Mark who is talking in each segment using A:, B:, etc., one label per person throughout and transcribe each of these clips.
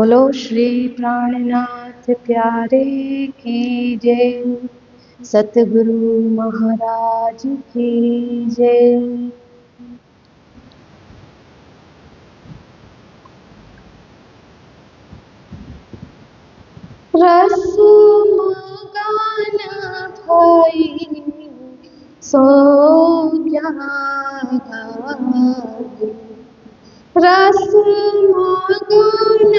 A: बोलो श्री प्राणनाथ प्यारे की जय। सतगुरु महाराज की जय। रस मगन भई सो क्या गावे। रस मगन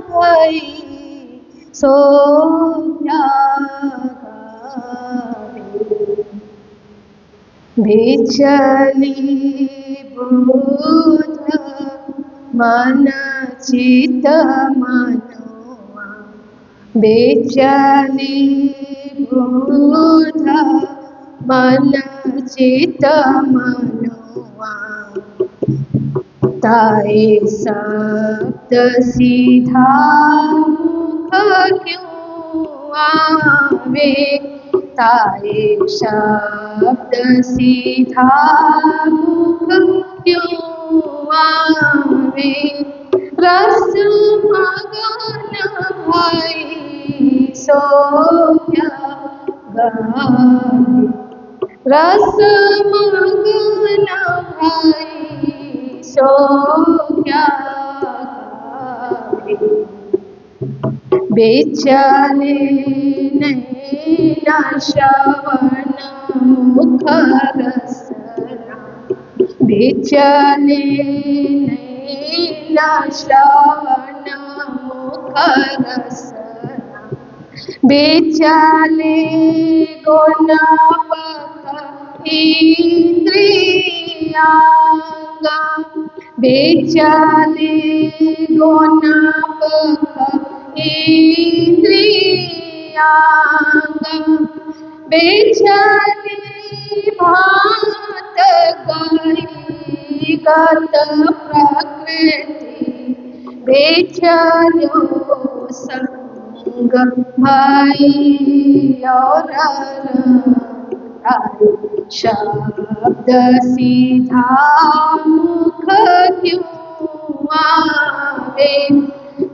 A: भई सो क्या गावे। विचली बुध मन चित मनवा। विचली बुध मन चित मनवा। ताए सप्त सीधा मुख क्यों आवे। ताए शब्द सीधा मुख क्यों आवे। रस मगन भई सो क्या गावे। रस मगन भई सो क्या गावे। बेचले नैना श्रवण मुख रसना। बेचले नैना श्रवण मुख रसना। बेचले गुणपथ इंद्रियांगा। बेचले गुणपथ इंद्रियांगा। बेचले भात गई गत प्रकृति। बेचलो संग भाई और ताई। शब्द सीधा मुख क्यों आवे।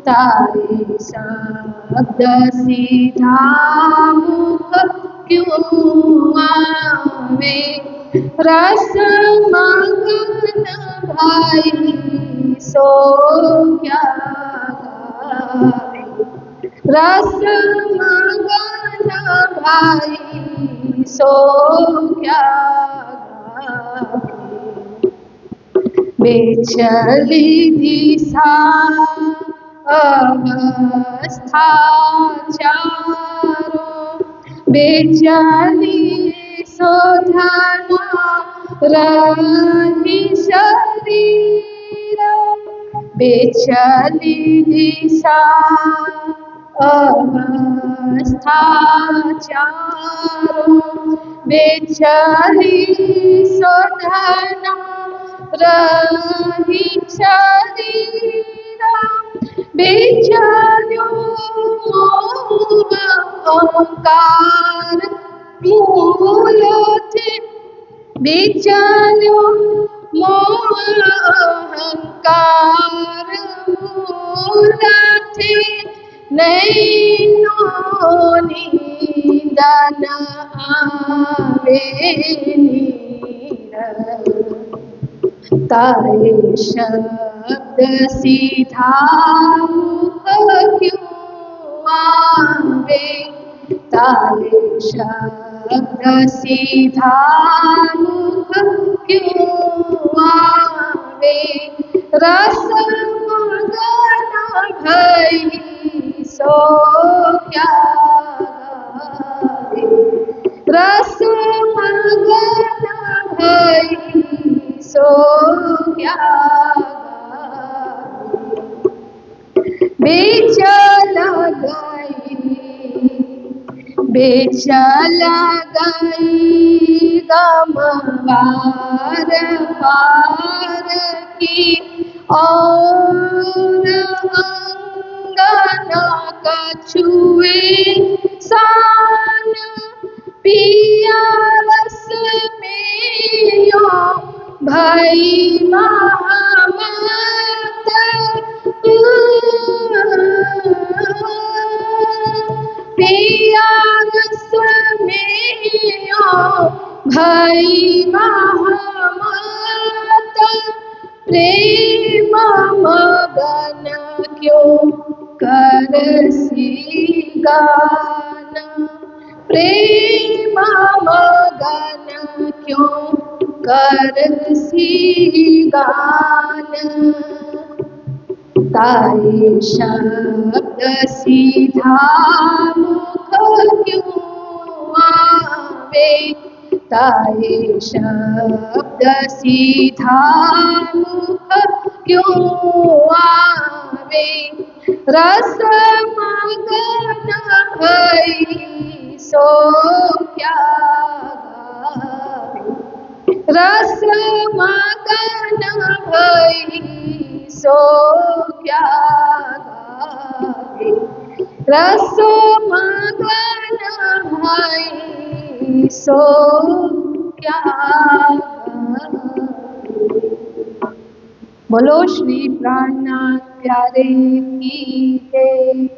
A: ताई शब्द सीधा मुख क्यों आवे। रस मगन भई सो क्या गावे। रस मगन भई सो क्या गावे। बेचली दिशा अवस्था चारों। बेचली शोधना रही शरीर। बेचली दिशा अवस्था चारों। बेचली शोधना रही शरीर। बेचलो मोह अहंकार मूल थे। बेचलो मोह अहंकार मूल थे। नैनो निंदन आवे नीर। ताए शब्द सीधा मुख क्यों आवे। ताए शब्द सीधा मुख क्यों आवे। रस मगन भई सो क्या गावे। रस मगन भई सो क्या गावे। बेचल गई गमवार पार की। और अंगना कछुए सान। पिया रस में यो भई महामत। भई महामत प्रेम मगन क्यों करसी गान प्रेम मगन क्यों करसी गान ताये शब्द सीधा मुख क्यों आवे ताये शब्द सीधा मुख क्यों आवे रस मगन भई सो क्या गावे रस मगन भई सो क्या गावे रस मगन भई सो क्या गावे। बोलो श्री प्राणनाथ प्यारे की जय।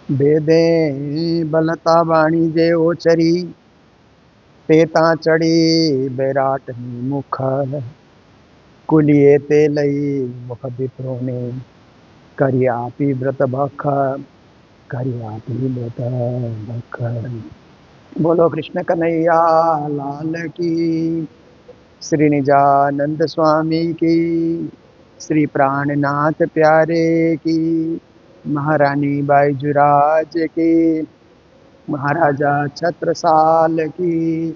B: बेदे बलता बाणी जे ओचरी तेता चढ़ी बैराट मुख कुलिये ते लई मुख विप्रोने करियापी व्रत भख करियापी व्रत भख। बोलो कृष्ण कन्हैया लाल की, श्री निजानंद स्वामी की, श्री प्राणनाथ प्यारे की, महारानी बाईजुराज की, महाराजा छत्रसाल की,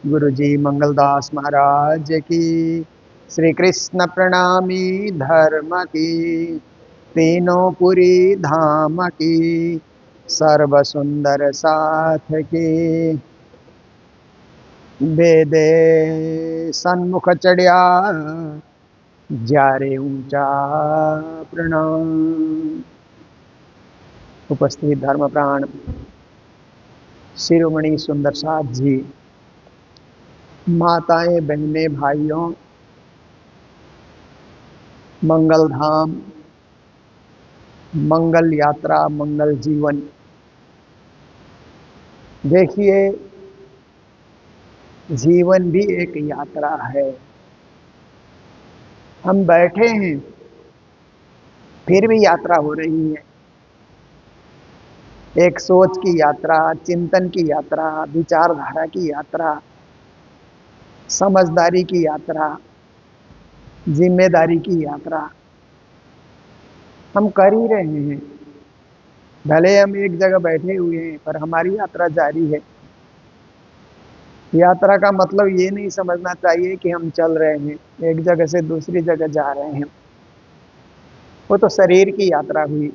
B: गुरुजी मंगलदास महाराज की, श्री कृष्ण प्रणामी धर्म की, तीनों पुरी धाम की, सर्व सुंदर साथ की। बेदे सन्मुख चढ़िया जारे ऊंचा प्रणाम। उपस्थित धर्म प्राण शिरोमणि सुंदर साथ जी, माताएं बहनें भाइयों, मंगल धाम मंगल यात्रा मंगल जीवन। देखिए, जीवन भी एक यात्रा है। हम बैठे हैं फिर भी यात्रा हो रही है। एक सोच की यात्रा, चिंतन की यात्रा, विचारधारा की यात्रा, समझदारी की यात्रा, जिम्मेदारी की यात्रा हम कर ही रहे हैं। भले हम एक जगह बैठे हुए हैं पर हमारी यात्रा जारी है। यात्रा का मतलब ये नहीं समझना चाहिए कि हम चल रहे हैं, एक जगह से दूसरी जगह जा रहे हैं। वो तो शरीर की यात्रा हुई,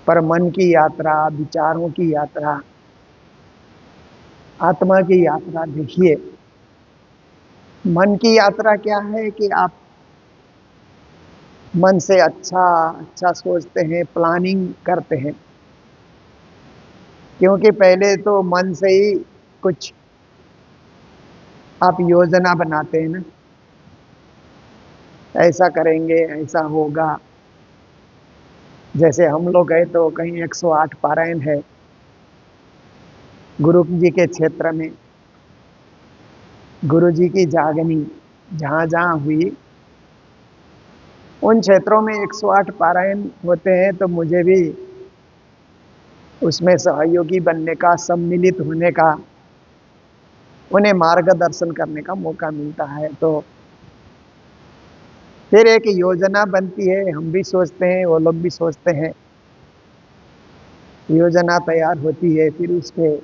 B: पर मन की यात्रा, विचारों की यात्रा, आत्मा की यात्रा। देखिए, मन की यात्रा क्या है कि आप मन से अच्छा सोचते हैं, प्लानिंग करते हैं, क्योंकि पहले तो मन से ही कुछ आप योजना बनाते हैं ना, ऐसा करेंगे, ऐसा होगा। जैसे हम लोग गए तो कहीं 108 पारायण है गुरु जी के क्षेत्र में। गुरु जी की जागनी जहाँ जहाँ हुई उन क्षेत्रों में 108 पारायण होते हैं, तो मुझे भी उसमें सहयोगी बनने का, सम्मिलित होने का, उन्हें मार्गदर्शन करने का मौका मिलता है। तो फिर एक योजना बनती है, हम भी सोचते हैं, वो लोग भी सोचते हैं, योजना तैयार होती है, फिर उस पे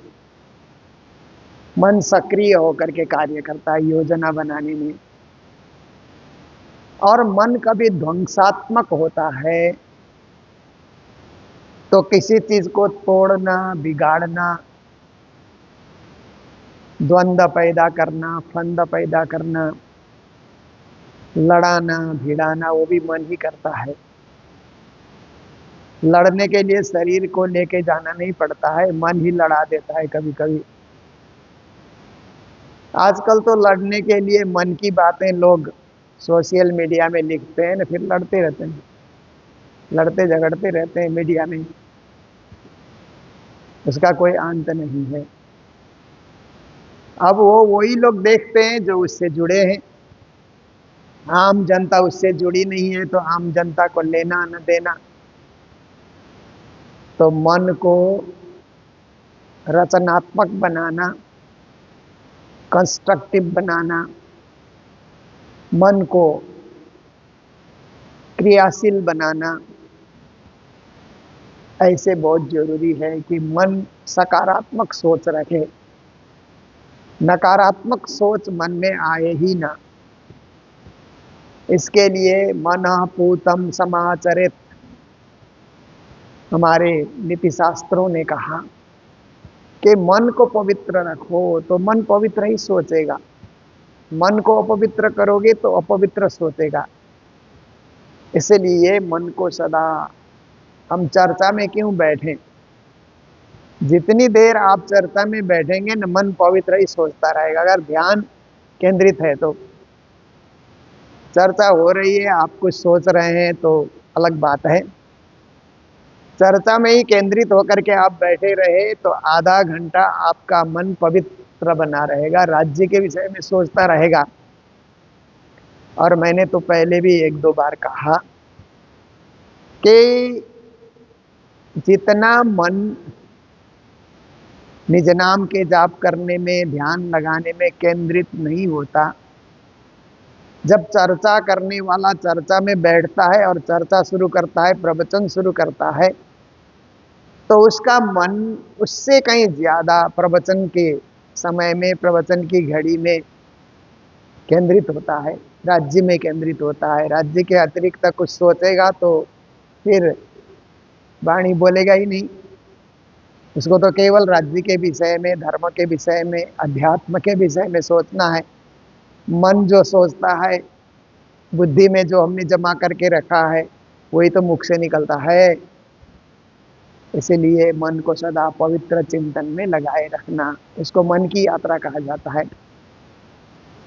B: मन सक्रिय होकर के कार्य करता है योजना बनाने में। और मन कभी ध्वंसात्मक होता है, तो किसी चीज को तोड़ना, बिगाड़ना, द्वंद्व पैदा करना, फंद पैदा करना, लड़ाना भिड़ाना, वो भी मन ही करता है। लड़ने के लिए शरीर को लेके जाना नहीं पड़ता है, मन ही लड़ा देता है कभी कभी। आजकल तो लड़ने के लिए मन की बातें लोग सोशल मीडिया में लिखते हैं ना, फिर लड़ते रहते हैं, लड़ते झगड़ते रहते हैं मीडिया में। उसका कोई अंत नहीं है। अब वो वही लोग देखते हैं जो उससे जुड़े हैं। आम जनता उससे जुड़ी नहीं है तो आम जनता को लेना न देना। तो मन को रचनात्मक बनाना, कंस्ट्रक्टिव बनाना, मन को क्रियाशील बनाना, ऐसे बहुत जरूरी है कि मन सकारात्मक सोच रखे। नकारात्मक सोच मन में आए ही ना। इसके लिए मनः पूतं समाचरेत्, हमारे नीति शास्त्रों ने कहा कि मन को पवित्र रखो तो मन पवित्र ही सोचेगा। मन को अपवित्र करोगे तो अपवित्र सोचेगा। इसलिए मन को सदा, हम चर्चा में क्यों बैठे, जितनी देर आप चर्चा में बैठेंगे न मन पवित्र ही सोचता रहेगा। अगर ध्यान केंद्रित है तो, चर्चा हो रही है आप कुछ सोच रहे हैं तो अलग बात है। चर्चा में ही केंद्रित होकर के आप बैठे रहे तो आधा घंटा आपका मन पवित्र बना रहेगा, राज्य के विषय में सोचता रहेगा। और मैंने तो पहले भी एक दो बार कहा कि जितना मन निज नाम के जाप करने में, ध्यान लगाने में केंद्रित नहीं होता, जब चर्चा करने वाला चर्चा में बैठता है और चर्चा शुरू करता है, प्रवचन शुरू करता है, तो उसका मन उससे कहीं ज्यादा प्रवचन के समय में, प्रवचन की घड़ी में केंद्रित होता है, राज्य में केंद्रित होता है। राज्य के अतिरिक्त कुछ सोचेगा तो फिर वाणी बोलेगा ही नहीं। उसको तो केवल राज्य के विषय में, धर्म के विषय में, अध्यात्म के विषय में सोचना है। मन जो सोचता है, बुद्धि में जो हमने जमा करके रखा है, वही तो मुख से निकलता है। इसीलिए मन को सदा पवित्र चिंतन में लगाए रखना, इसको मन की यात्रा कहा जाता है।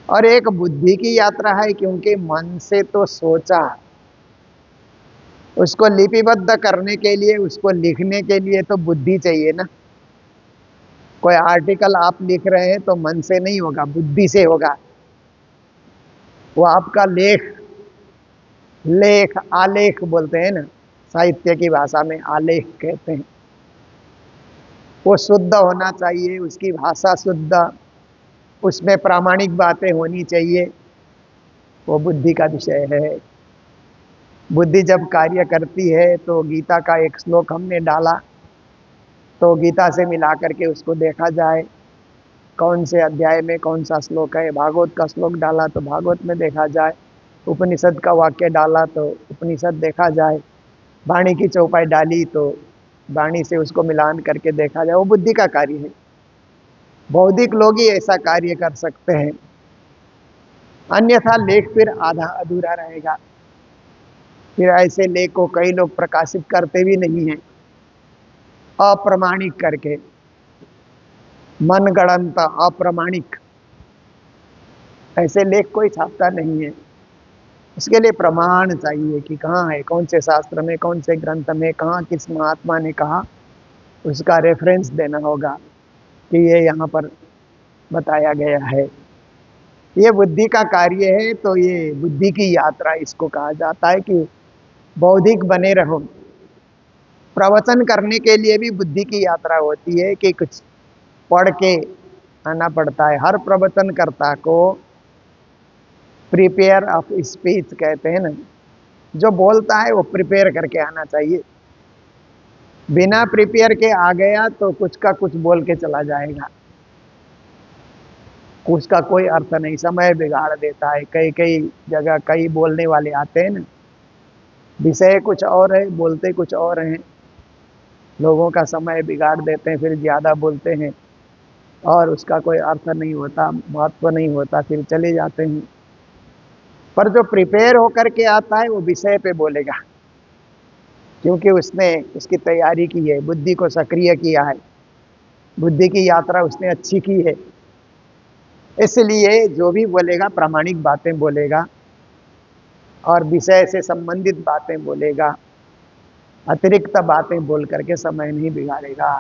B: और एक बुद्धि की यात्रा है, क्योंकि मन से तो सोचा, उसको लिपिबद्ध करने के लिए, उसको लिखने के लिए तो बुद्धि चाहिए ना। कोई आर्टिकल आप लिख रहे हैं तो मन से नहीं होगा, बुद्धि से होगा। वो आपका लेख, लेख आलेख बोलते हैं ना, साहित्य की भाषा में आलेख कहते हैं। वो शुद्ध होना चाहिए, उसकी भाषा शुद्ध, उसमें प्रामाणिक बातें होनी चाहिए। वो बुद्धि का विषय है। बुद्धि जब कार्य करती है तो गीता का एक श्लोक हमने डाला, तो गीता से मिला करके उसको देखा जाए कौन से अध्याय में कौन सा श्लोक है। भागवत का श्लोक डाला तो भागवत में देखा जाए, उपनिषद का वाक्य डाला तो उपनिषद देखा जाए, वाणी की चौपाई डाली तो वाणी से उसको मिलान करके देखा जाए। वो बुद्धि का कार्य है। बौद्धिक लोग ही ऐसा कार्य कर सकते हैं, अन्यथा लेख फिर आधा अधूरा रहेगा। फिर ऐसे लेख को कई लोग प्रकाशित करते भी नहीं हैं, अप्रमाणिक करके, मनगढ़ंत अप्रामाणिक, ऐसे लेख कोई छापता नहीं है। इसके लिए प्रमाण चाहिए कि कहाँ है, कौन से शास्त्र में, कौन से ग्रंथ में, कहाँ किस महात्मा ने कहा, उसका रेफरेंस देना होगा कि ये यहाँ पर बताया गया है। ये बुद्धि का कार्य है। तो ये बुद्धि की यात्रा इसको कहा जाता है कि बौद्धिक बने रहो। प्रवचन करने के लिए भी बुद्धि की यात्रा होती है कि कुछ पढ़ के आना पड़ता है। हर प्रवचनकर्ता को प्रिपेयर ऑफ स्पीच कहते हैं ना, जो बोलता है वो प्रिपेयर करके आना चाहिए। बिना प्रिपेयर के आ गया तो कुछ का कुछ बोल के चला जाएगा, उसका कोई अर्थ नहीं, समय बिगाड़ देता है। कई कई जगह कई बोलने वाले आते हैं ना, विषय कुछ और है, बोलते कुछ और हैं, लोगों का समय बिगाड़ देते हैं, फिर ज़्यादा बोलते हैं और उसका कोई अर्थ नहीं होता, महत्व नहीं होता, फिर चले जाते हैं। पर जो प्रिपेयर होकर के आता है वो विषय पे बोलेगा, क्योंकि उसने उसकी तैयारी की है, बुद्धि को सक्रिय किया है, बुद्धि की यात्रा उसने अच्छी की है। इसलिए जो भी बोलेगा प्रामाणिक बातें बोलेगा और विषय से संबंधित बातें बोलेगा, अतिरिक्त बातें बोल करके समय नहीं बिगाड़ेगा।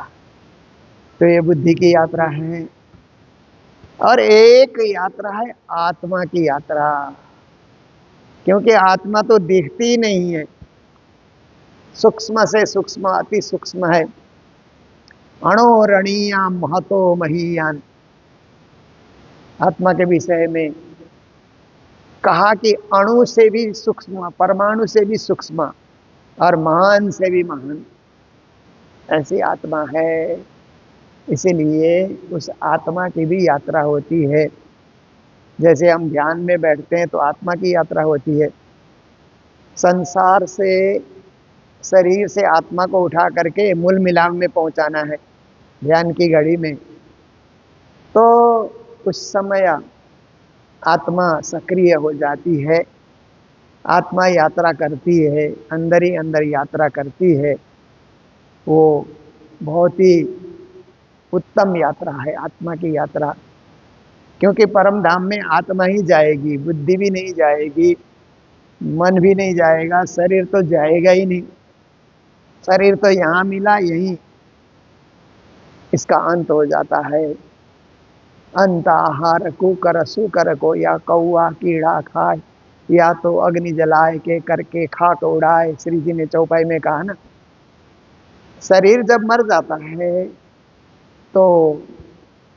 B: तो ये बुद्धि की यात्रा है। और एक यात्रा है आत्मा की यात्रा, क्योंकि आत्मा तो दिखती ही नहीं है, सूक्ष्म से सूक्ष्म अति सूक्ष्म है। अणोरणीयाम महतो महीयान, आत्मा के विषय में कहा कि अणु से भी सूक्ष्म, परमाणु से भी सूक्ष्म और महान से भी महान, ऐसी आत्मा है। इसीलिए उस आत्मा की भी यात्रा होती है। जैसे हम ध्यान में बैठते हैं तो आत्मा की यात्रा होती है। संसार से, शरीर से आत्मा को उठा करके मूल मिलाप में पहुंचाना है ध्यान की घड़ी में, तो उस समय आत्मा सक्रिय हो जाती है। आत्मा यात्रा करती है, अंदर ही अंदर यात्रा करती है। वो बहुत ही उत्तम यात्रा है आत्मा की यात्रा, क्योंकि परम धाम में आत्मा ही जाएगी, बुद्धि भी नहीं जाएगी, मन भी नहीं जाएगा, शरीर तो जाएगा ही नहीं। शरीर तो यहाँ मिला, यहीं इसका अंत हो जाता है। अंत आहार कुकर सुकर को, या कौआ कीड़ा खाए, या तो अग्नि जलाए के करके खाक उड़ाए, श्री जी ने चौपाई में कहा ना। शरीर जब मर जाता है तो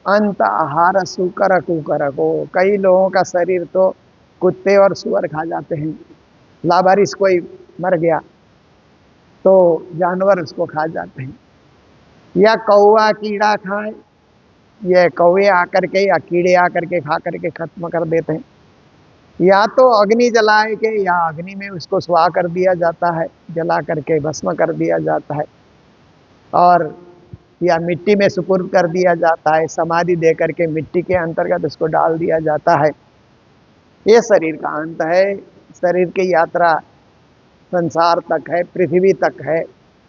B: अंत आहार सुकर कुकर को, कई लोगों का शरीर तो कुत्ते और सुअर खा जाते हैं। लावारिस कोई मर गया तो जानवर उसको खा जाते हैं, या कौआ कीड़ा खाए, ये कौवे आकर के या कीड़े आकर के खा करके खत्म कर देते हैं। या तो अग्नि जलाए के, या अग्नि में उसको स्वाह कर दिया जाता है, जला करके भस्म कर दिया जाता है, और या मिट्टी में सुपुर्द कर दिया जाता है, समाधि दे करके मिट्टी के अंतर्गत उसको डाल दिया जाता है। ये शरीर का अंत है। शरीर की यात्रा संसार तक है, पृथ्वी तक है,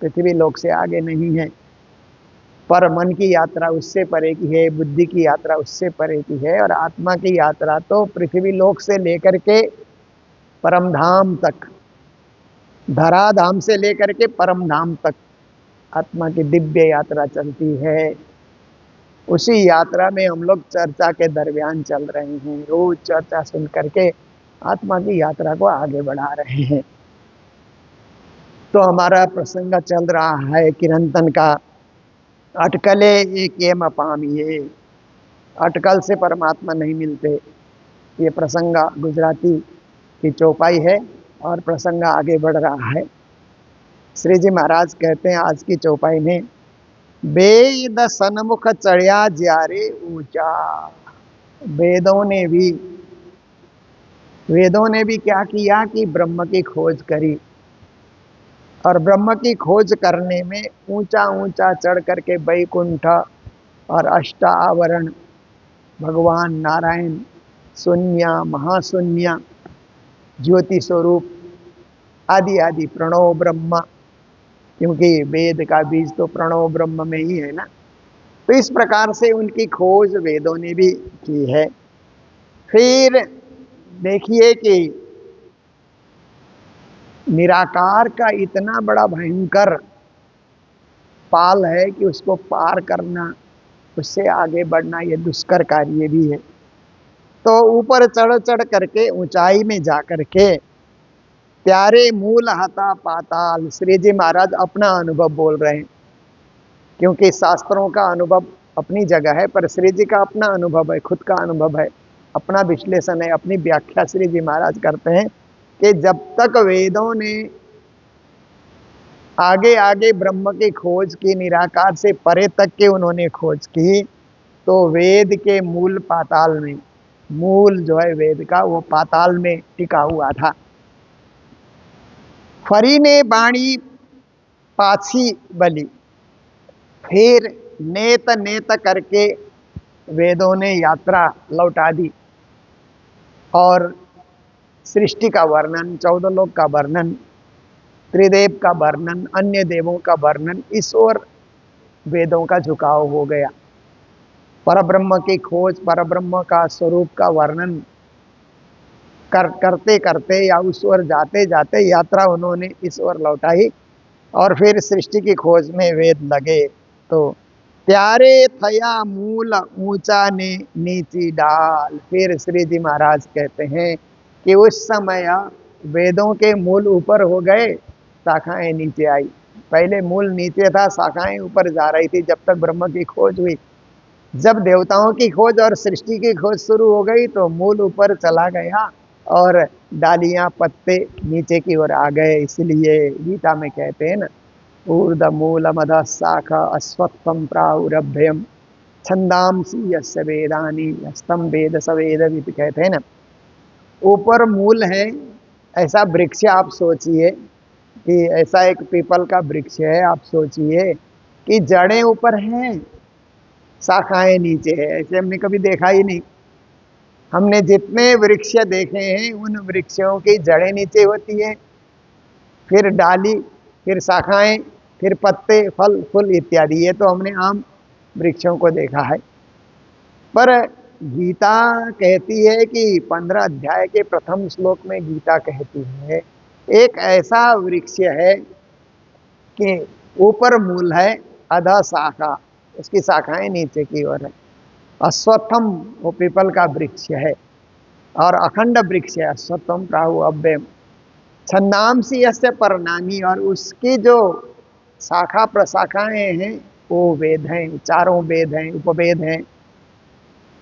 B: पृथ्वी लोक से आगे नहीं है। पर मन की यात्रा उससे परे की है, बुद्धि की यात्रा उससे परे की है, और आत्मा की यात्रा तो पृथ्वी लोक से लेकर के परम धाम तक, धराधाम से लेकर के परम धाम तक आत्मा की दिव्य यात्रा चलती है। उसी यात्रा में हम लोग चर्चा के दरमियान चल रहे हैं, रोज चर्चा सुन करके आत्मा की यात्रा को आगे बढ़ा रहे हैं। तो हमारा प्रसंग चल रहा है किरंतन का, अटकले एक एम अपामिये, अटकल से परमात्मा नहीं मिलते। ये प्रसंग गुजराती की चौपाई है और प्रसंग आगे बढ़ रहा है। श्री जी महाराज कहते हैं आज की चौपाई में, वेद सन्मुख चढ़िया ज्यारे ऊंचा। वेदों ने भी क्या किया कि ब्रह्म की खोज करी, और ब्रह्म की खोज करने में ऊंचा ऊंचा चढ़ करके वैकुंठ और अष्टावरण, भगवान नारायण, शून्य, महाशून्य, ज्योति स्वरूप आदि आदि, प्रणव ब्रह्म, क्योंकि वेद का बीज तो प्रणव ब्रह्म में ही है ना। तो इस प्रकार से उनकी खोज वेदों ने भी की है। फिर देखिए कि निराकार का इतना बड़ा भयंकर पाल है कि उसको पार करना, उससे आगे बढ़ना, ये दुष्कर कार्य भी है। तो ऊपर चढ़ चढ़ करके ऊंचाई में जा करके प्यारे मूल हता पाताल, श्री जी महाराज अपना अनुभव बोल रहे हैं, क्योंकि शास्त्रों का अनुभव अपनी जगह है, पर श्री जी का अपना अनुभव है, खुद का अनुभव है, अपना विश्लेषण है, अपनी व्याख्या श्री जी महाराज करते हैं कि जब तक वेदों ने आगे आगे ब्रह्म की खोज की, निराकार से परे तक के उन्होंने खोज की, तो वेद के मूल पाताल में, मूल जो है वेद का वो पाताल में टिका हुआ था। फरी ने बाणी पाछी बली, फिर नेत नेत करके वेदों ने यात्रा लौटा दी, और सृष्टि का वर्णन, 14 लोक का वर्णन, त्रिदेव का वर्णन, अन्य देवों का वर्णन, इस ओर वेदों का झुकाव हो गया। परब्रह्म की खोज, परब्रह्म का स्वरूप का वर्णन करते करते या उस ओर जाते जाते यात्रा उन्होंने इस ओर लौटाई, और फिर सृष्टि की खोज में वेद लगे। तो त्यारे थया मूल ऊंचा ने नीची डाल। फिर श्री जी महाराज कहते हैं कि उस समय वेदों के मूल ऊपर हो गए, शाखाएं नीचे आई। पहले मूल नीचे था, शाखाएं ऊपर जा रही थी जब तक ब्रह्म की खोज हुई। जब देवताओं की खोज और सृष्टि की खोज शुरू हो गई तो मूल ऊपर चला गया और डालियां पत्ते नीचे की ओर आ गए। इसलिए गीता में कहते हैं ना, ऊर्ध मूल मध शाखा अश्वत्थम प्राहुरभ्यम छंदांसी यस्य वेदानि हस्तम वेद सवेदविद। कहते हैं ना, ऊपर मूल है। ऐसा वृक्ष आप सोचिए कि ऐसा एक पीपल का वृक्ष है, आप सोचिए कि जड़ें ऊपर हैं, शाखाएं नीचे है। ऐसे हमने कभी देखा ही नहीं। हमने जितने वृक्ष देखे हैं उन वृक्षों की जड़ें नीचे होती है, फिर डाली, फिर शाखाएं, फिर पत्ते, फल, फूल इत्यादि। ये तो हमने आम वृक्षों को देखा है। पर गीता कहती है कि 15 अध्याय के प्रथम श्लोक में गीता कहती है एक ऐसा वृक्ष है कि ऊपर मूल है, अधः शाखा, उसकी शाखाएं नीचे की ओर है। अश्वत्थम वो पीपल का वृक्ष है और अखंड वृक्ष है। अश्वत्थम प्राहु अव्ययम छंदांसी यस्य पर्णानि, और उसकी जो शाखा प्रशाखाएं हैं वो वेद हैं, चारों वेद हैं, उपवेद हैं,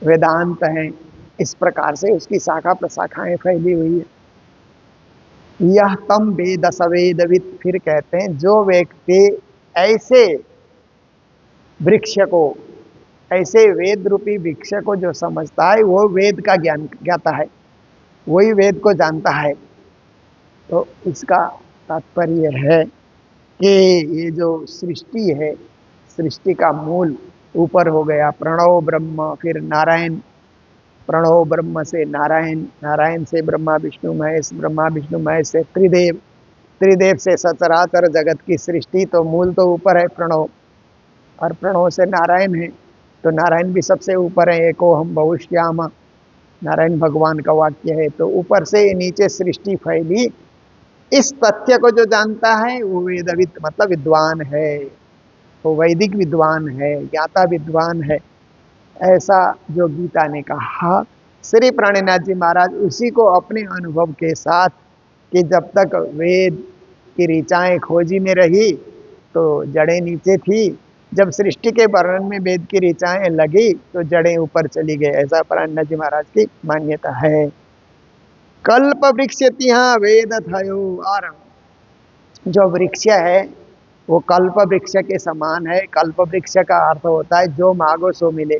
B: वेदांत हैं। इस प्रकार से उसकी शाखा प्रशाखाएं फैली हुई है। यह तम वेद सवेदविद। फिर कहते हैं जो व्यक्ति ऐसे वृक्ष को, ऐसे वेद रूपी वृक्ष को जो समझता है वो वेद का ज्ञान ज्ञाता है, वही वेद को जानता है। तो इसका तात्पर्य है कि ये जो सृष्टि है, सृष्टि का मूल ऊपर हो गया प्रणव ब्रह्म, फिर नारायण, प्रणव ब्रह्म से नारायण, नारायण से ब्रह्मा विष्णु महेश, ब्रह्मा विष्णु महेश से त्रिदेव, त्रिदेव से सचराचर जगत की सृष्टि। तो मूल तो ऊपर है प्रणव, और प्रणव से नारायण है, तो नारायण भी सबसे ऊपर है। एको हम बहुश्याम, नारायण भगवान का वाक्य है। तो ऊपर से नीचे सृष्टि फैली। इस तथ्य को जो जानता है वो वेदविद मतलब विद्वान है, वो वैदिक विद्वान है, ज्ञाता विद्वान है। ऐसा जो गीता ने कहा, श्री प्राणनाथ जी महाराज उसी को अपने अनुभव के साथ, कि जब तक वेद की ऋचाएं खोजी में रही तो जड़ें नीचे थी, जब सृष्टि के वर्णन में वेद की ऋचाएं लगी तो जड़ें ऊपर चली गई। ऐसा प्राणनाथ जी महाराज की मान्यता है। कल्प वृक्ष तिहा वेद थयो। और जो वृक्ष है वो कल्प वृक्ष के समान है। कल्प वृक्ष का अर्थ होता है जो मांगो सो मिले।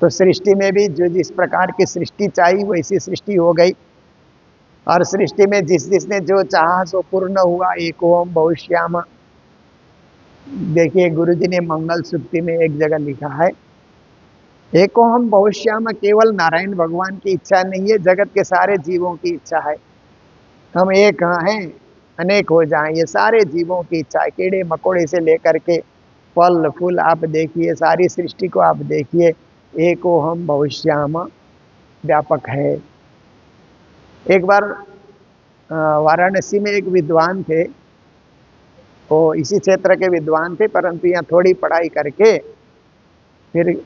B: तो सृष्टि में भी जो जिस प्रकार की सृष्टि चाहिए वैसी सृष्टि हो गई, और सृष्टि में जिस जिसने जो चाहा सो पूर्ण हुआ। एक ओम बहुश्याम। देखिए गुरु जी ने मंगल सूक्ति में एक जगह लिखा है, एको हम बहुश्याम केवल नारायण भगवान की इच्छा नहीं है, जगत के सारे जीवों की इच्छा है। हम एक हैं, अनेक हो जाएं, ये सारे जीवों की इच्छा है। कीड़े मकोड़े से लेकर के फल फूल आप देखिए, सारी सृष्टि को आप देखिए, एको हम बहुश्याम व्यापक है। एक बार वाराणसी में एक विद्वान थे, वो इसी क्षेत्र के विद्वान थे, परंतु यहाँ थोड़ी पढ़ाई करके फिर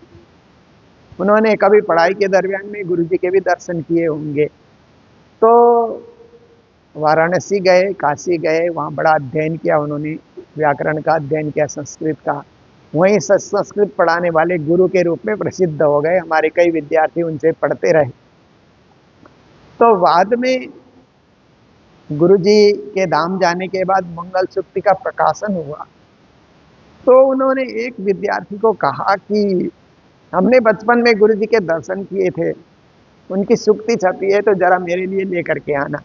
B: उन्होंने कभी पढ़ाई के दरमियान में गुरु जी के भी दर्शन किए होंगे। तो वाराणसी गए, काशी गए, वहाँ बड़ा अध्ययन किया उन्होंने, व्याकरण का अध्ययन किया, संस्कृत का। वहीं संस्कृत पढ़ाने वाले गुरु के रूप में प्रसिद्ध हो गए। हमारे कई विद्यार्थी उनसे पढ़ते रहे। तो बाद में गुरु जी के धाम जाने के बाद मंगल सूक्ति का प्रकाशन हुआ। तो उन्होंने एक विद्यार्थी को कहा कि हमने बचपन में गुरु जी के दर्शन किए थे, उनकी सूक्ति छपी है तो जरा मेरे लिए लेकर के आना।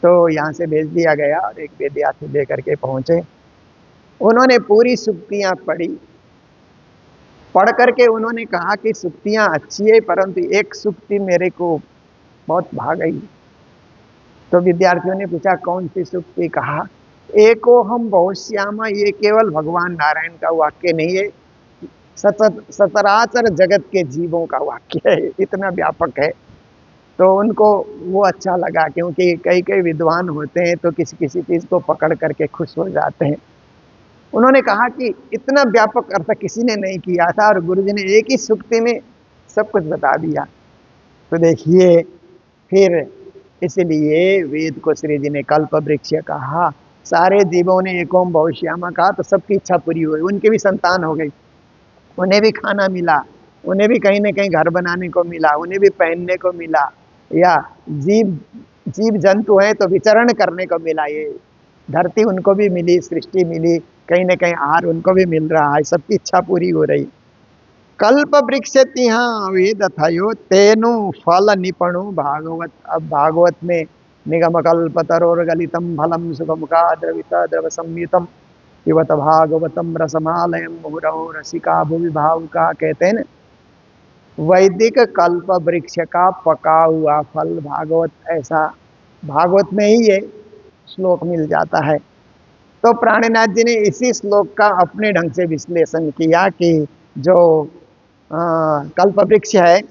B: तो यहाँ से भेज दिया गया और एक विद्यार्थी लेकर के पहुंचे। उन्होंने पूरी सूक्तियाँ पढ़ी। पढ़ करके उन्होंने कहा कि सूक्तियाँ अच्छी है, परंतु एक सूक्ति मेरे को बहुत भा गई। तो विद्यार्थियों ने पूछा कौन सी सूक्ति? कहा एको हम बहुश्यामा, ये केवल भगवान नारायण का वाक्य नहीं है, सचराचर जगत के जीवों का वाक्य है, इतना व्यापक है। तो उनको वो अच्छा लगा, क्योंकि कई कई विद्वान होते हैं तो किसी किसी चीज को पकड़ करके खुश हो जाते हैं। उन्होंने कहा कि इतना व्यापक अर्थ किसी ने नहीं किया था और गुरु जी ने एक ही सूक्ति में सब कुछ बता दिया। तो देखिए फिर इसलिए वेद को श्री जी ने कल्प वृक्ष कहा। सारे जीवों ने एकोम बहुश्यामा कहा तो सबकी इच्छा पूरी हुई, उनकी भी संतान हो गई, उन्हें भी खाना मिला, उन्हें भी कहीं ना कहीं घर बनाने को मिला, उन्हें भी पहनने को मिला, या जीव जीव जंतु हैं तो विचरण करने को मिला, ये धरती उनको भी मिली, सृष्टि मिली, कहीं ना कहीं आहार उनको भी मिल रहा है, सबकी इच्छा पूरी हो रही। कल्प वृक्ष तिहा वेद थयो तेनु फल निपणु भागवत। अब भागवत में निगम कल्प तरोर गलितम फलम सुखमुखा द्रवित द्रव संयुतम पिबत भागवतम रसमालयम मुहुरहो रसिका भुवि भावुका, कहते हैं ना वैदिक कल्प वृक्ष का पका हुआ फल भागवत, ऐसा भागवत में ही ये श्लोक मिल जाता है। तो प्राणनाथ जी ने इसी श्लोक का अपने ढंग से विश्लेषण किया कि जो कल्प वृक्ष है,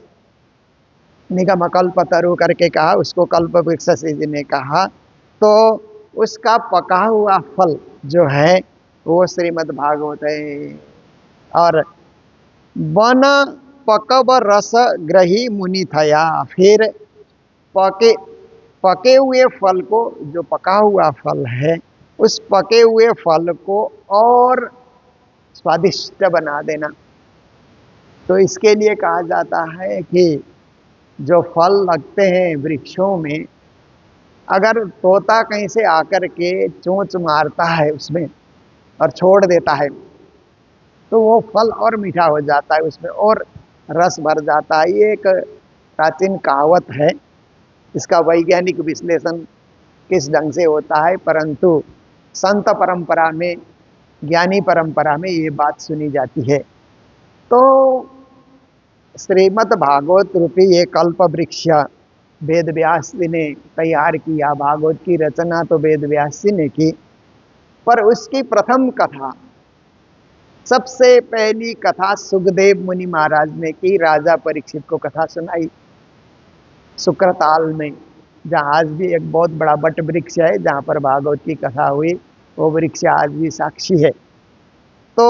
B: निगम कल्प तरु करके कहा, उसको कल्प वृक्ष से जी ने कहा, तो उसका पका हुआ फल जो है वो श्रीमद् भागवत है। और वन पकब रस ग्रही मुनि थया, फिर पके पके हुए फल को, जो पका हुआ फल है उस पके हुए फल को और स्वादिष्ट बना देना। तो इसके लिए कहा जाता है कि जो फल लगते हैं वृक्षों में, अगर तोता कहीं से आकर के चोंच मारता है उसमें और छोड़ देता है तो वो फल और मीठा हो जाता है, उसमें और रस भर जाता है। ये एक प्राचीन कहावत है, इसका वैज्ञानिक विश्लेषण किस ढंग से होता है, परंतु संत परंपरा में, ज्ञानी परंपरा में ये बात सुनी जाती है। तो श्रीमद् भागवत रूपी ये कल्प वृक्ष वेद व्यास जी ने तैयार किया। भागवत की रचना तो वेद व्यास जी ने की, पर उसकी प्रथम कथा, सबसे पहली कथा सुखदेव मुनि महाराज ने की। राजा परीक्षित को कथा सुनाई शुक्रताल में, जहाँ आज भी एक बहुत बड़ा बट वृक्ष है जहाँ पर भागवत की कथा हुई, वो वृक्ष आज भी साक्षी है। तो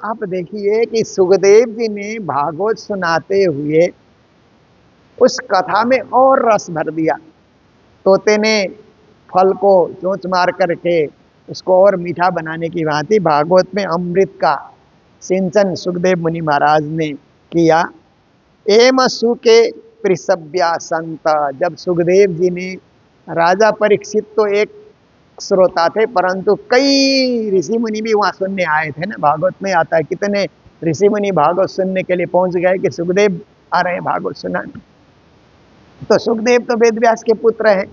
B: आप देखिए कि सुखदेव जी ने भागवत सुनाते हुए उस कथा में और रस भर दिया। तोते ने फल को चोंच मार करके उसको और मीठा बनाने की भांति भागवत में अमृत का सिंचन सुखदेव मुनि महाराज ने किया। एम सुके पृषभ्या संत, जब सुखदेव जी ने, राजा परीक्षित तो एक श्रोता थे परंतु कई ऋषि मुनि भी वहां सुनने आए थे ना। भागवत में आता है कितने ऋषि मुनि भागवत सुनने के लिए पहुंच गए कि सुखदेव आ रहे हैं भागवत सुनाने। तो सुखदेव तो वेद व्यास के पुत्र हैं,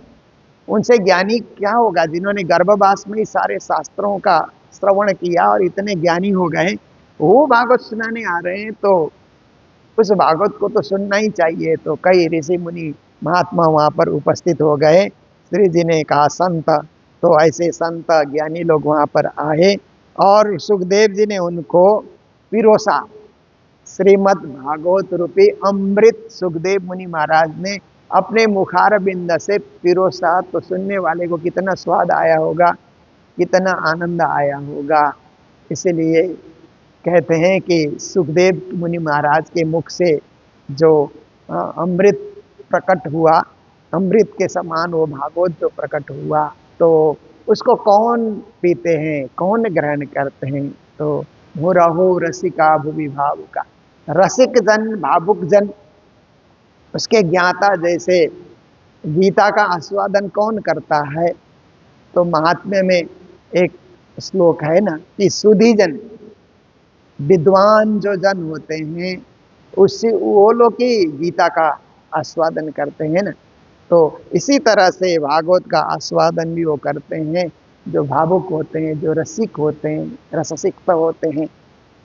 B: उनसे ज्ञानी क्या होगा, जिन्होंने गर्भवास में ही सारे शास्त्रों का श्रवण किया और इतने ज्ञानी हो गए, वो भागवत सुनाने आ रहे हैं तो उस भागवत को तो सुनना ही चाहिए। तो कई ऋषि मुनि महात्मा वहां पर उपस्थित हो गए। श्री जी ने कहा संत, तो ऐसे संत ज्ञानी लोग वहां पर आए और सुखदेव जी ने उनको पिरोसा। श्रीमद् भागवत रूपी अमृत सुखदेव मुनि महाराज ने अपने मुखार बिंद से पिरोसा, तो सुनने वाले को कितना स्वाद आया होगा, कितना आनंद आया होगा। इसलिए कहते हैं कि सुखदेव मुनि महाराज के मुख से जो अमृत प्रकट हुआ, अमृत के समान वो भागवत जो प्रकट हुआ, तो उसको कौन पीते हैं, कौन ग्रहण करते हैं, तो मुरहु रसिका भुवि भावुका, रसिक जन, भावुक जन, उसके ज्ञाता जैसे गीता का आस्वादन कौन करता है। तो महात्म्य में एक श्लोक है ना कि सुधी जन, विद्वान जो जन होते हैं उससे वो लोग ही गीता का आस्वादन करते हैं ना। तो इसी तरह से भागवत का आस्वादन भी वो करते हैं जो भावुक होते हैं, जो रसिक होते हैं, रससिक्त होते हैं,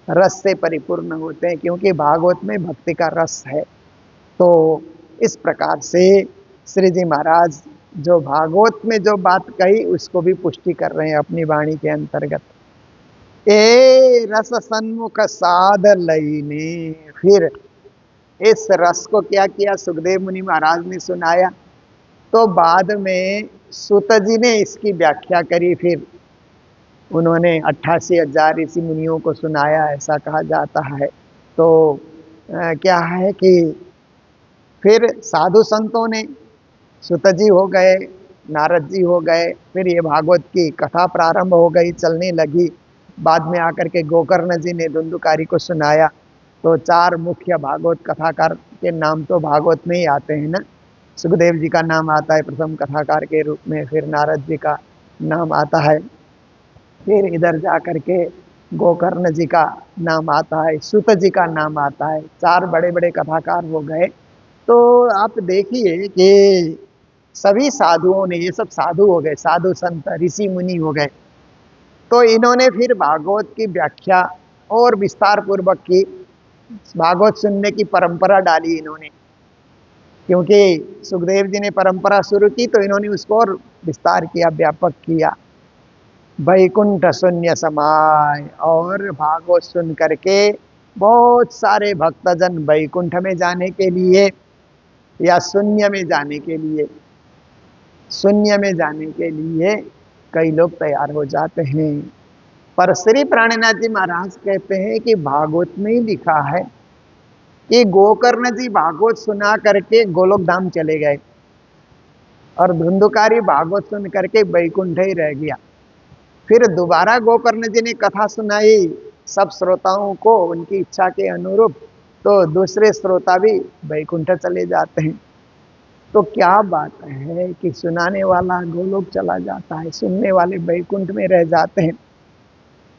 B: रस से परिपूर्ण होते हैं, क्योंकि भागवत में भक्ति का रस है। तो इस प्रकार से श्री जी महाराज जो भागवत में जो बात कही उसको भी पुष्टि कर रहे हैं अपनी वाणी के अंतर्गत। ए रस सन्मुख साध लईने, फिर इस रस को क्या किया, सुखदेव मुनि महाराज ने सुनाया, तो बाद में सुत जी ने इसकी व्याख्या करी। फिर उन्होंने 88,000 ऋषि मुनियों को सुनाया, ऐसा कहा जाता है। तो क्या है कि फिर साधु संतों ने, सुत जी हो गए, नारद जी हो गए, फिर ये भागवत की कथा प्रारंभ हो गई, चलने लगी। बाद में आकर के गोकर्ण जी ने धुंधुकारी को सुनाया। तो 4 मुख्य भागवत कथाकार के नाम तो भागवत में ही आते हैं ना। सुखदेव जी का नाम आता है प्रथम कथाकार के रूप में, फिर नारद जी का नाम आता है, फिर इधर जा कर के गोकर्ण जी का नाम आता है, सुत जी का नाम आता है। 4 बड़े बड़े कथाकार हो गए। तो आप देखिए कि सभी साधुओं ने, ये सब साधु हो गए, साधु संत ऋषि मुनि हो गए। तो इन्होंने फिर भागवत की व्याख्या और विस्तार पूर्वक की, भागवत सुनने की परंपरा डाली इन्होंने। क्योंकि सुखदेव जी ने परंपरा शुरू की तो इन्होंने उसको और विस्तार किया, व्यापक किया। वैकुंठ शून्य समाय, और भागवत सुन करके बहुत सारे भक्तजन वैकुंठ में जाने के लिए या शून्य में जाने के लिए, शून्य में जाने के लिए कई लोग तैयार हो जाते हैं। पर श्री प्राणनाथ जी महाराज कहते हैं कि भागवत में ही लिखा है कि गोकर्ण जी भागवत सुना करके गोलोक धाम चले गए और धुंधुकारी भागवत सुन करके वैकुंठ ही रह गया। फिर दोबारा गोकर्ण जी ने कथा सुनाई सब श्रोताओं को उनकी इच्छा के अनुरूप, तो दूसरे श्रोता भी वैकुंठ चले जाते हैं। तो क्या बात है कि सुनाने वाला गोलोक चला जाता है, सुनने वाले वैकुंठ में रह जाते हैं।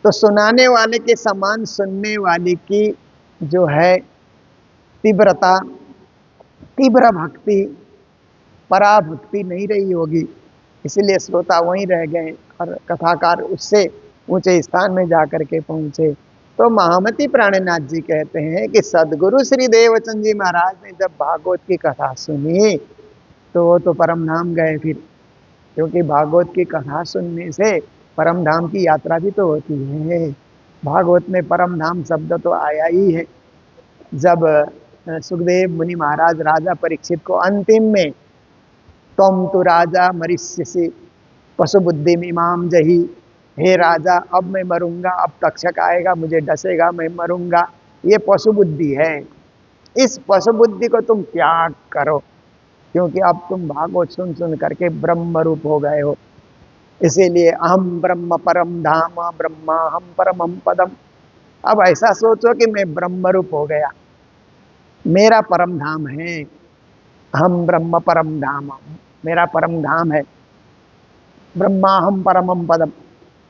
B: तो सुनाने वाले के समान सुनने वाले की जो है तीव्रता, तीव्र भक्ति, पराभक्ति नहीं रही होगी, इसलिए श्रोता वहीं रह गए और कथाकार उससे ऊंचे स्थान में जाकर के पहुंचे। तो महामती प्राणनाथ जी कहते हैं कि सदगुरु श्री देवचंद जी महाराज ने जब भागवत की कथा सुनी तो वो तो परम धाम गए फिर, क्योंकि भागवत की कथा सुनने से परम धाम की यात्रा भी तो होती है। भागवत में परम धाम शब्द तो आया ही है। जब सुखदेव मुनि महाराज राजा परीक्षित को अंतिम में, तुम तो राजा मरिष्यसि पशु बुद्धि मीमाम जही, हे राजा अब मैं मरूंगा, अब तक्षक आएगा मुझे डसेगा, मैं मरूंगा, ये पशु बुद्धि है, इस पशु बुद्धि को तुम त्याग करो, क्योंकि अब तुम भागवत सुन सुन करके ब्रह्म रूप हो गए हो। इसीलिए अहम ब्रह्म परम धाम ब्रह्मा हम परमम पदम। अब ऐसा सोचो कि मैं ब्रह्म रूप हो गया, मेरा परम धाम है, हम ब्रह्म परम धाम, मेरा परम धाम है, ब्रह्मा हम परमम पदम,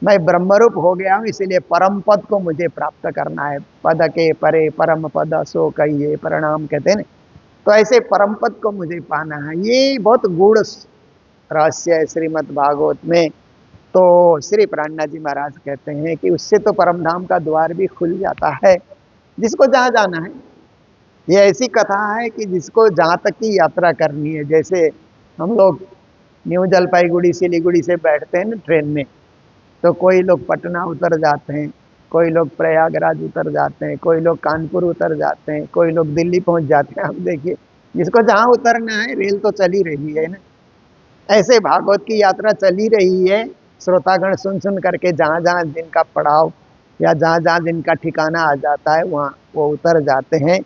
B: मैं ब्रह्मरूप हो गया हूँ, इसीलिए परम पद को मुझे प्राप्त करना है। पद के परे परम पद सो कहिए प्रणाम, कहते हैं ना। तो ऐसे परम पद को मुझे पाना है। ये बहुत गूढ़ रहस्य है श्रीमद् भागवत में। तो श्री प्राणनाथ जी महाराज कहते हैं कि उससे तो परम धाम का द्वार भी खुल जाता है जिसको जहाँ जाना है। ये ऐसी कथा है कि जिसको जहाँ तक की यात्रा करनी है, जैसे हम लोग न्यू जलपाईगुड़ी सिलीगुड़ी से बैठते हैं ना ट्रेन में, तो कोई लोग पटना उतर जाते हैं, कोई लोग प्रयागराज उतर जाते हैं, कोई लोग कानपुर उतर जाते हैं, कोई लोग दिल्ली पहुंच जाते हैं। आप देखिए जिसको जहाँ उतरना है, रेल तो चली रही है ना, ऐसे भागवत की यात्रा चली रही है। श्रोतागण सुन सुन करके जहाँ जहाँ जिनका पड़ाव या जहाँ जहाँ जिनका ठिकाना आ जाता है वहाँ वो उतर जाते हैं।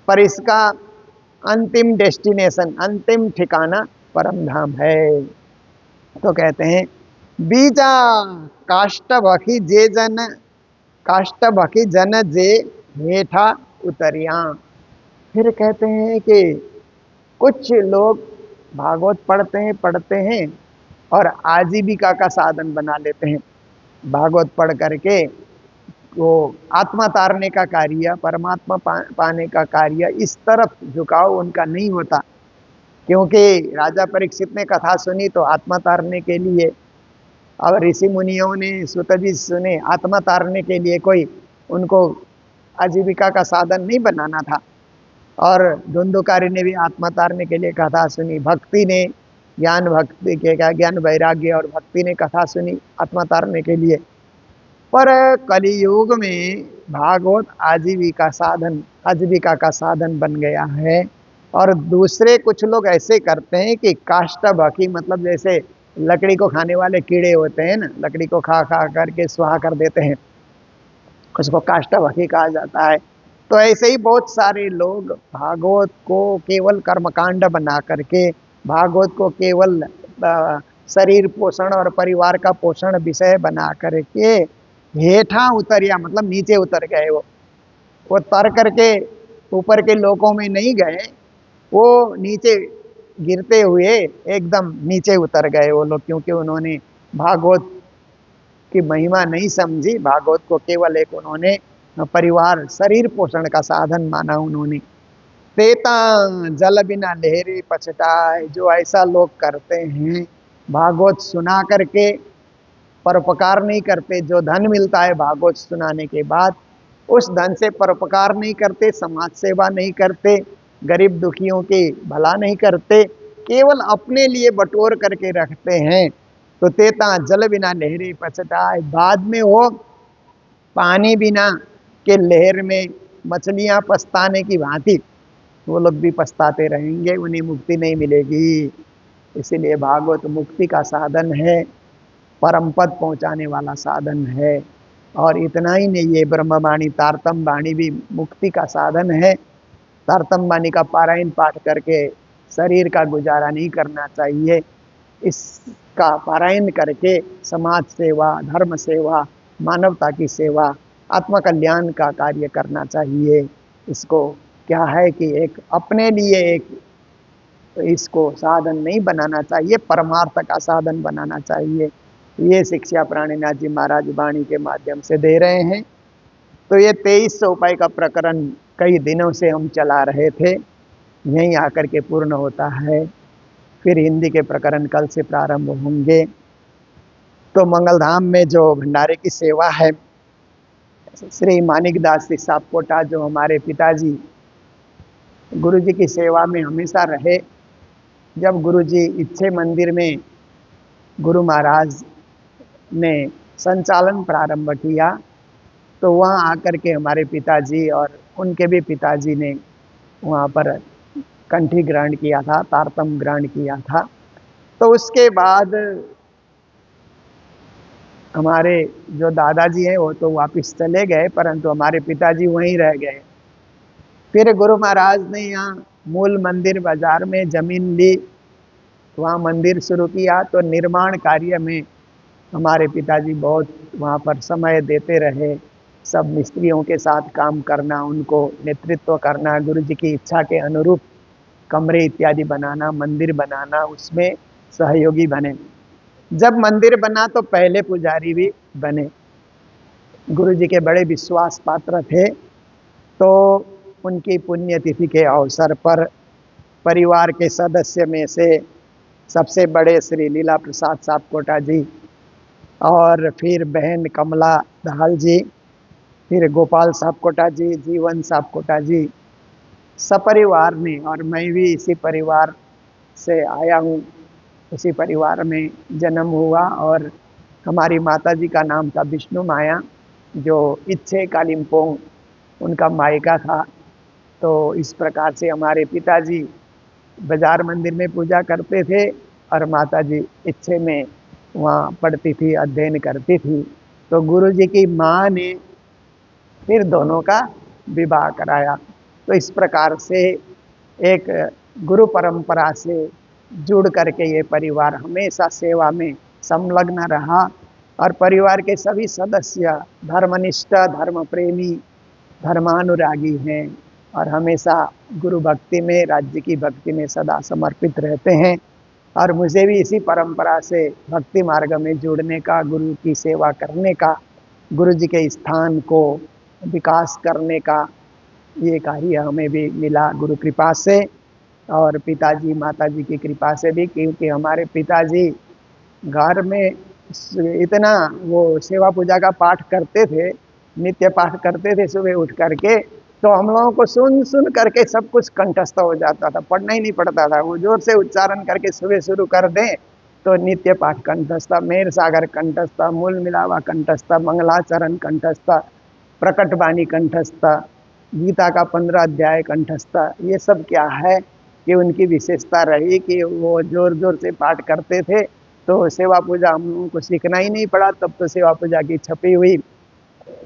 B: पर इसका अंतिम डेस्टिनेशन, अंतिम ठिकाना परम धाम है। तो कहते हैं बीजा काष्ठभखी जे जन, काष्ठभखी जन जे हेठा उतरिया। फिर कहते हैं कि कुछ लोग भागवत पढ़ते हैं और आजीविका का साधन बना लेते हैं। भागवत पढ़ करके वो आत्मा तारने का कार्य, परमात्मा पाने का कार्य, इस तरफ झुकाव उनका नहीं होता। क्योंकि राजा परीक्षित ने कथा सुनी तो आत्मा तारने के लिए, और ऋषि मुनियों ने सुत जी सुने आत्मा तारने के लिए, कोई उनको आजीविका का साधन नहीं बनाना था। और धुंधुकारी ने भी आत्मा तारने के लिए कथा सुनी, भक्ति ने ज्ञान, भक्ति के क्या ज्ञान वैराग्य और भक्ति ने कथा सुनी आत्मा तारने के लिए। पर कलियुग में भागवत आजीविका साधन, आजीविका का साधन बन गया है। और दूसरे कुछ लोग ऐसे करते हैं कि काष्ठभखी, मतलब जैसे लकड़ी को खाने वाले कीड़े होते हैं ना, लकड़ी को खा खा करके स्वाहा कर देते हैं, उसको काष्ठभक्षी कहा जाता है। तो ऐसे ही बहुत सारे लोग भागवत को केवल कर्मकांड बना करके, भागवत को केवल शरीर पोषण और परिवार का पोषण विषय बना करके हेठा उतरिया, मतलब नीचे उतर गए। वो तर करके ऊपर के लोकों में नहीं गए, वो नीचे गिरते हुए एकदम नीचे उतर गए वो लोग, क्योंकि उन्होंने भागवत की महिमा नहीं समझी। भागवत को केवल एक उन्होंने परिवार शरीर पोषण का साधन माना उन्होंने। तेता जल बिना लहरे पछताए, जो ऐसा लोग करते हैं, भागवत सुना करके परोपकार नहीं करते। जो धन मिलता है भागवत सुनाने के बाद, उस धन से परोपकार नहीं करते, समाज सेवा नहीं करते, गरीब दुखियों की भला नहीं करते, केवल अपने लिए बटोर करके रखते हैं। तो तेता जल बिना लहरे पछताए, बाद में वो पानी बिना के लहर में मछलियां पछताने की भांति वो लोग भी पछताते रहेंगे, उन्हें मुक्ति नहीं मिलेगी। इसीलिए भागवत मुक्ति का साधन है, परम पद पहुंचाने वाला साधन है। और इतना ही नहीं, ये ब्रह्मवाणी तारतम वाणी भी मुक्ति का साधन है। तारतम वाणी का पारायण पाठ करके शरीर का गुजारा नहीं करना चाहिए, इसका पारायण करके समाज सेवा, धर्म सेवा, मानवता की सेवा, आत्म कल्याण का कार्य करना चाहिए। इसको क्या है कि एक अपने लिए एक इसको साधन नहीं बनाना चाहिए, परमार्थ का साधन बनाना चाहिए। ये शिक्षा प्राणीनाथ जी महाराज वाणी के माध्यम से दे रहे हैं। तो ये 2300 उपाय का प्रकरण कई दिनों से हम चला रहे थे, यहीं आकर के पूर्ण होता है। फिर हिंदी के प्रकरण कल से प्रारंभ होंगे। तो मंगलधाम में जो भंडारे की सेवा है, श्री मानिक दास जी सापकोटा, जो हमारे पिताजी गुरु जी की सेवा में हमेशा रहे, जब गुरु जी इच्छे मंदिर में गुरु महाराज ने संचालन प्रारंभ किया, तो वहाँ आकर के हमारे पिताजी और उनके भी पिताजी ने वहाँ पर कंठी ग्रहण किया था, तारतम ग्रहण किया था। तो उसके बाद हमारे जो दादाजी हैं वो तो वापस चले गए, परंतु हमारे पिताजी वहीं रह गए। फिर गुरु महाराज ने यहाँ मूल मंदिर बाजार में जमीन ली, वहाँ मंदिर शुरू किया। तो निर्माण कार्य में हमारे पिताजी बहुत वहाँ पर समय देते रहे, सब मिस्त्रियों के साथ काम करना, उनको नेतृत्व करना, गुरु जी की इच्छा के अनुरूप कमरे इत्यादि बनाना, मंदिर बनाना, उसमें सहयोगी बने। जब मंदिर बना तो पहले पुजारी भी बने, गुरु जी के बड़े विश्वास पात्र थे। तो उनकी पुण्यतिथि के अवसर पर परिवार के सदस्य में से सबसे बड़े श्री लीला प्रसाद सापकोटा जी, और फिर बहन कमला दाहाल जी, फिर गोपाल सापकोटा जी, जीवन सापकोटा जी, सपरिवार ने, और मैं भी इसी परिवार से आया हूँ, उसी परिवार में जन्म हुआ। और हमारी माता जी का नाम था विष्णु माया, जो इच्छे कालिम्पोंग उनका मायका था। तो इस प्रकार से हमारे पिताजी बाजार मंदिर में पूजा करते थे और माता जी इच्छे में वहाँ पढ़ती थी, अध्ययन करती थी। तो गुरु जी की माँ ने फिर दोनों का विवाह कराया। तो इस प्रकार से एक गुरु परंपरा से जुड़ करके ये परिवार हमेशा सेवा में संलग्न रहा, और परिवार के सभी सदस्य धर्मनिष्ठ, धर्म प्रेमी, धर्मानुरागी हैं, और हमेशा गुरु भक्ति में, राज्य की भक्ति में सदा समर्पित रहते हैं। और मुझे भी इसी परंपरा से भक्ति मार्ग में जुड़ने का, गुरु की सेवा करने का, गुरु जी के स्थान को विकास करने का ये कार्य हमें भी मिला गुरु कृपा से, और पिताजी माताजी की कृपा से भी। क्योंकि हमारे पिताजी घर में इतना वो सेवा पूजा का पाठ करते थे, नित्य पाठ करते थे सुबह उठ करके, तो हम लोगों को सुन सुन करके सब कुछ कंठस्थ हो जाता था, पढ़ना ही नहीं पड़ता था। वो जोर से उच्चारण करके सुबह शुरू कर दें तो नित्य पाठ कंठस्थ, मेर सागर कंठस्थ, मूल मिलावा कंठस्थ, मंगलाचरण कंठस्थ, प्रकट वाणी कंठस्थ, गीता का 15 अध्याय कंठस्थ। ये सब क्या है कि उनकी विशेषता रही कि वो जोर जोर से पाठ करते थे, तो सेवा पूजा हम लोगों को सीखना ही नहीं पड़ा। तब तो सेवा पूजा की छपी हुई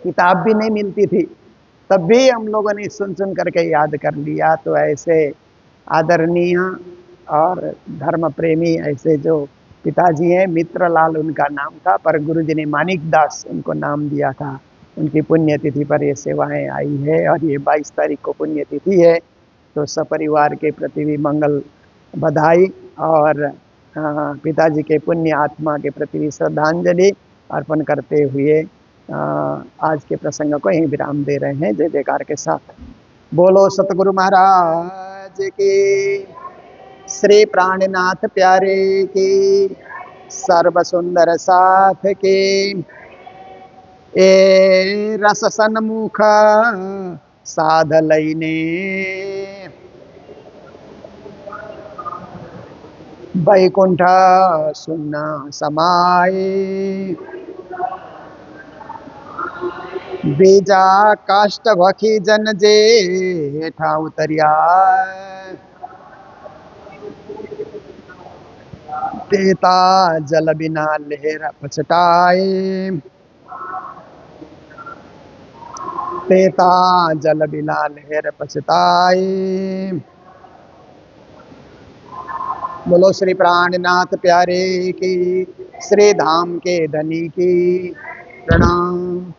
B: किताब भी नहीं मिलती थी, तब भी हम लोगों ने सुन सुन करके याद कर लिया। तो ऐसे आदरणीय और धर्म प्रेमी ऐसे जो पिताजी हैं, मित्रलाल उनका नाम था, पर गुरुजी ने मानिक दास उनको नाम दिया था। उनकी पुण्यतिथि पर ये सेवाएं आई है और ये 22 तारीख को पुण्यतिथि है। तो सपरिवार के प्रति भी मंगल बधाई और पिताजी के पुण्य आत्मा के प्रति भी श्रद्धांजलि अर्पण करते हुए आज के प्रसंग को यहीं विराम दे रहे हैं जय जयकार के साथ। बोलो सतगुरु महाराज की, श्री प्राणनाथ प्यारे की, सर्व सुंदर साथ की, ए रस सन्मुख साध लईने, वैकुंठ सुन्न समाये, बीजा काष्ट भखी जन जेठा उतरिया, तेता जल बिना लहर पछटाए, तेता जल बिना लहर पछताए। बोलो श्री प्राणनाथ प्यारे की, श्री धाम के धनी की, प्रणाम।